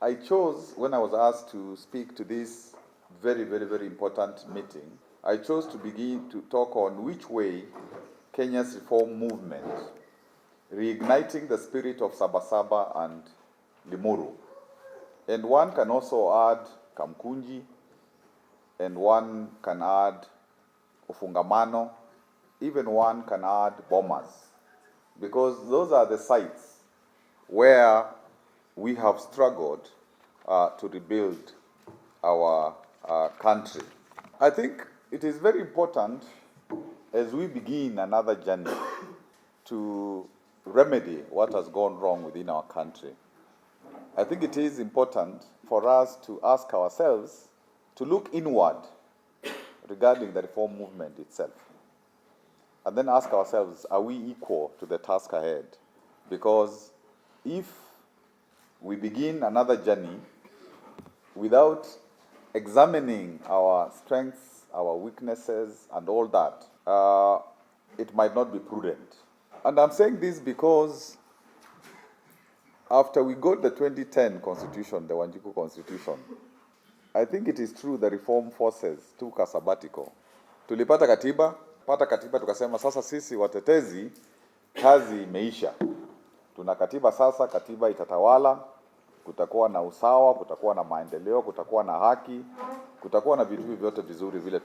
I chose, when I was asked to speak to this very, very, very important meeting, I chose to begin to talk on which way Kenya's reform movement, reigniting the spirit of Sabasaba and Limuru. And one can also add Kamkunji, and one can add Ufungamano, even one can add Bomas, because those are the sites where we have struggled to rebuild our country. I think it is very important as we begin another journey to remedy what has gone wrong within our country. I think it is important for us to ask ourselves to look inward regarding the reform movement itself, and then ask ourselves, are we equal to the task ahead? Because if we begin another journey without examining our strengths, our weaknesses, and all that, it might not be prudent. And I'm saying this because after we got the 2010 constitution, the Wanjiku constitution, I think it is true the reform forces took a sabbatical. Tulipata katiba, tukasema sasa sisi watetezi kazi imeisha. Tuna katiba sasa, katiba itatawala, kutakuwa na usawa, kutakuwa na maendeleo, kutakuwa na haki, kutakuwa na vitu vyote vizuri vile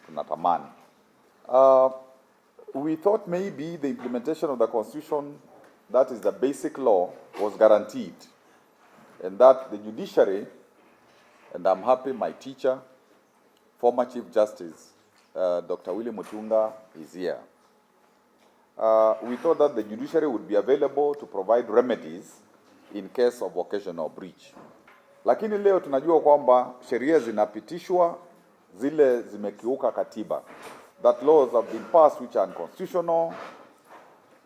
tunatamani. We thought maybe the implementation of the constitution, that is the basic law, was guaranteed, and that the judiciary, and I'm happy my teacher, former Chief Justice, Dr. Willie Mutunga, is here. We thought that the judiciary would be available to provide remedies in case of occasional breach. Lakini leo tunajua kwamba sheria zinapitishwa zile zimekiuka katiba. That laws have been passed which are unconstitutional.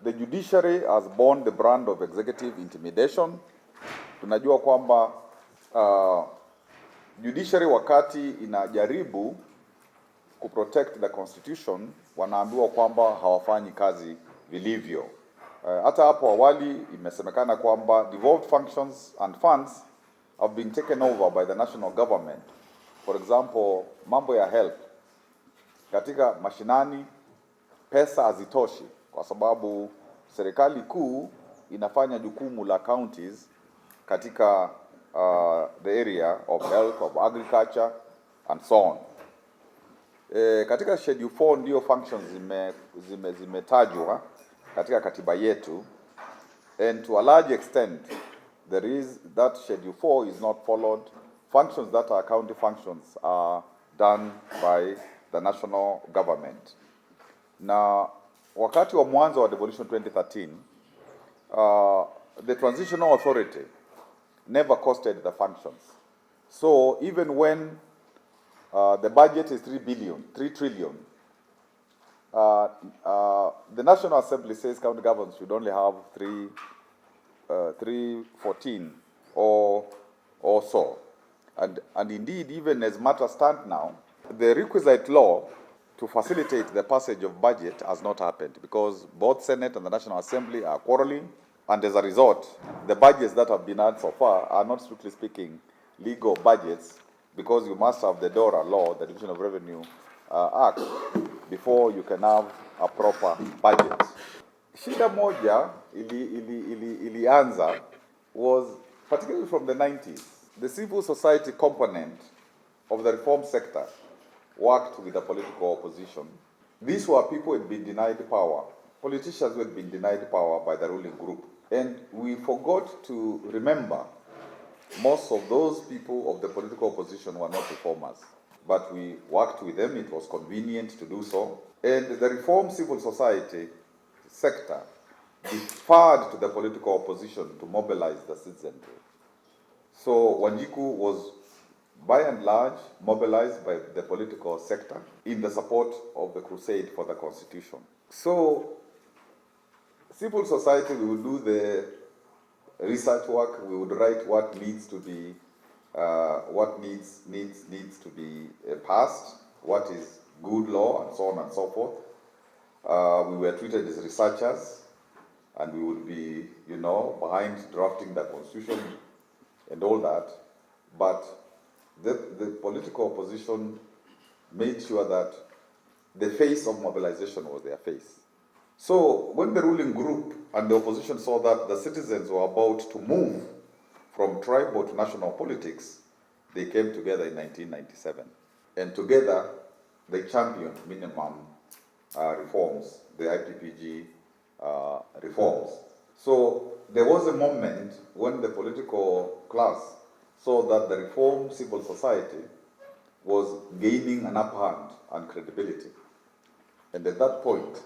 The judiciary has borne the brand of executive intimidation. Tunajua kwamba judiciary wakati inajaribu kuprotect the constitution, wanaambiwa kwamba hawafanyi kazi vilivyo. Hata hapo awali imesemekana kwamba devolved functions and funds have been taken over by the national government. For example, mambo ya health, katika mashinani pesa hazitoshi kwa sababu serikali kuu inafanya jukumu la counties katika the area of health, of agriculture and so on. Katika Schedule 4 ndio functions zimetajwa katika katiba yetu, and to a large extent there is that Schedule 4 is not followed. Functions that are county functions are done by the national government. Na wakati wa mwanzo wa devolution 2013, the transitional authority never costed the functions. So even when the budget is 3 trillion, the National Assembly says county governments should only have 314 or so. And indeed, even as matters stand now, the requisite law to facilitate the passage of budget has not happened because both Senate and the National Assembly are quarreling, and as a result, the budgets that have been had so far are not, strictly speaking, legal budgets, because you must have the DORA law, the Division of Revenue Act, before you can have a proper budget. Shida moja ilianza was particularly from the 90s. The civil society component of the reform sector worked with the political opposition. These were people who had been denied power, politicians who had been denied power by the ruling group. And we forgot to remember most of those people of the political opposition were not reformers, but we worked with them. It was convenient to do so. And the reform civil society sector deferred to the political opposition to mobilize the citizenry. So Wanjiku was by and large mobilized by the political sector in the support of the crusade for the constitution. So civil society, we would do the research work, we would write what needs to be passed, what is good law, and so on and so forth. We were treated as researchers, and we would be, behind drafting the constitution and all that, but the political opposition made sure that the face of mobilization was their face. So when the ruling group and the opposition saw that the citizens were about to move from tribal to national politics, they came together in 1997. And together, they championed minimum reforms, the IPPG reforms. So there was a moment when the political class saw that the reform civil society was gaining an upper hand and credibility. And at that point,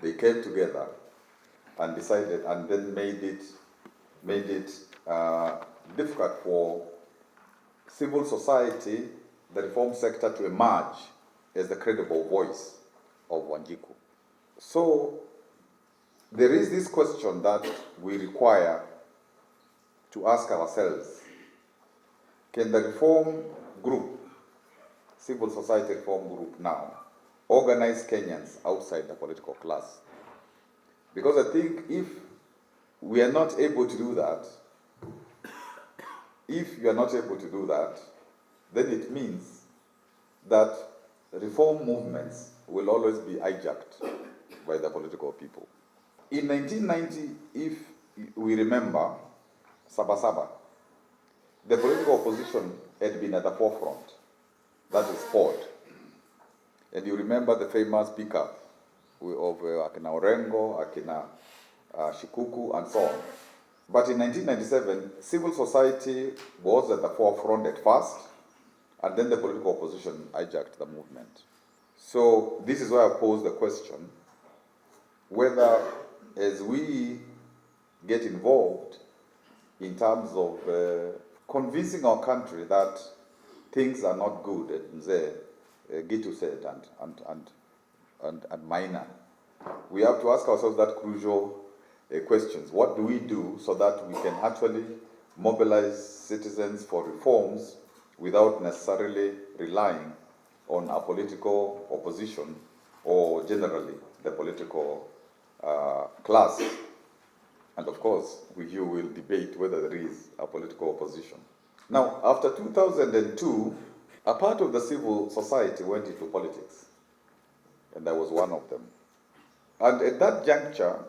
they came together and decided, and then made it difficult for civil society, the reform sector, to emerge as the credible voice of Wanjiku. So there is this question that we require to ask ourselves: can the reform group, civil society reform group now, organize Kenyans outside the political class? Because I think if we are not able to do that, then it means that reform movements will always be hijacked by the political people. In 1990, if we remember, Sabasaba, the political opposition had been at the forefront. That is sport. And you remember the famous pickup of Akina Orengo, Akina Shikuku, and so on. But in 1997, civil society was at the forefront at first, and then the political opposition hijacked the movement. So this is why I pose the question whether, as we get involved in terms of convincing our country that things are not good at Mzee, Gitu said, and minor, we have to ask ourselves that crucial questions. What do we do so that we can actually mobilize citizens for reforms without necessarily relying on a political opposition or generally the political class? And of course, you will debate whether there is a political opposition. Now, after 2002, a part of the civil society went into politics, and I was one of them. And at that juncture,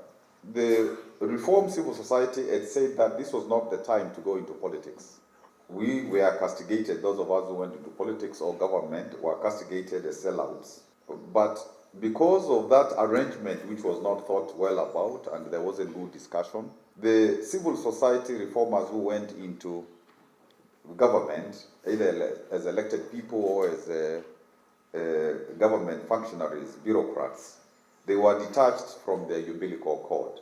the reform civil society had said that this was not the time to go into politics. We were castigated, those of us who went into politics or government were castigated as sellouts. But because of that arrangement, which was not thought well about and there wasn't good discussion, the civil society reformers who went into government, either as elected people or as government functionaries, bureaucrats, they were detached from the umbilical cord.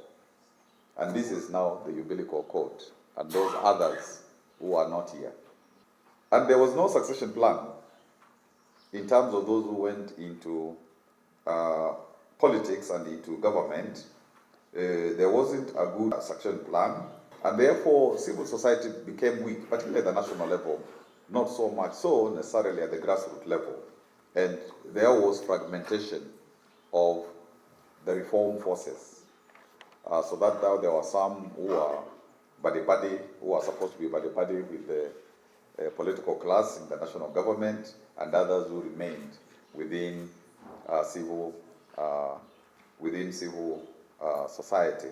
And this is now the umbilical cord, and those others who are not here. And there was no succession plan in terms of those who went into politics and into government. There wasn't a good succession plan, and therefore civil society became weak, particularly at the national level, not so much so necessarily at the grassroots level. And there was fragmentation of the reform forces. So that now there were some who are buddy-buddy, who are supposed to be buddy-buddy with the political class in the national government, and others who remained within civil society.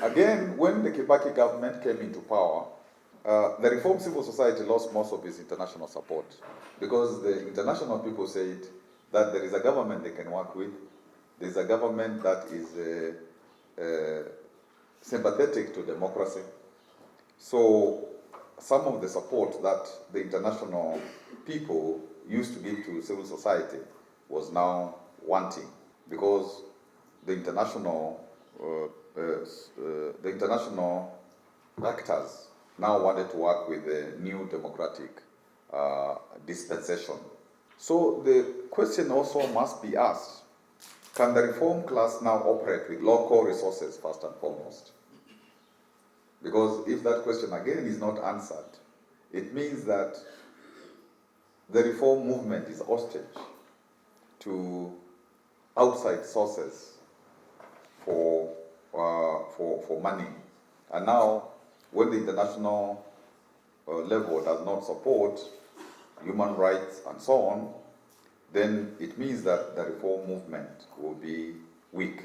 Again, when the Kibaki government came into power, the reform civil society lost most of its international support, because the international people said that there is a government they can work with, there is a government that is sympathetic to democracy. So some of the support that the international people used to give to civil society was now wanting, because the international actors now wanted to work with the new democratic dispensation. So the question also must be asked: can the reform class now operate with local resources first and foremost? Because if that question again is not answered, it means that the reform movement is hostage to outside sources for money. And now, when the international level does not support human rights and so on, then it means that the reform movement will be weak.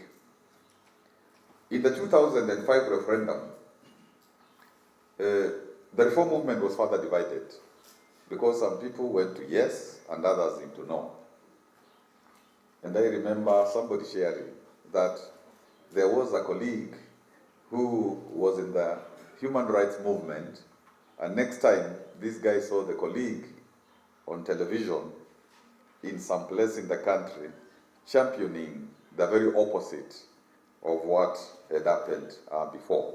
In the 2005 referendum, the reform movement was further divided because some people went to yes and others into no. And I remember somebody sharing that there was a colleague who was in the human rights movement, and next time this guy saw the colleague on television in some place in the country championing the very opposite of what had happened before.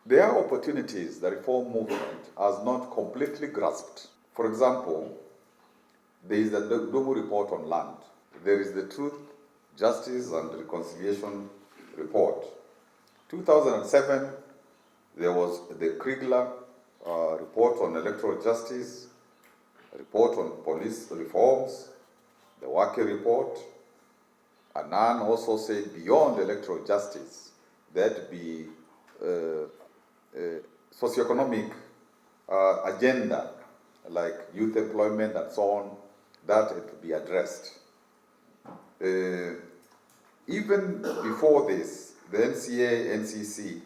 There are opportunities the reform movement has not completely grasped. For example, there is the Limuru report on land. There is the Truth, Justice and Reconciliation report. 2007, there was the Kriegler report on electoral justice, a report on police reforms, the Wake report. Annan also said beyond electoral justice, there had to be socioeconomic agenda like youth employment and so on, that had to be addressed. Even before this, the NCA, NCC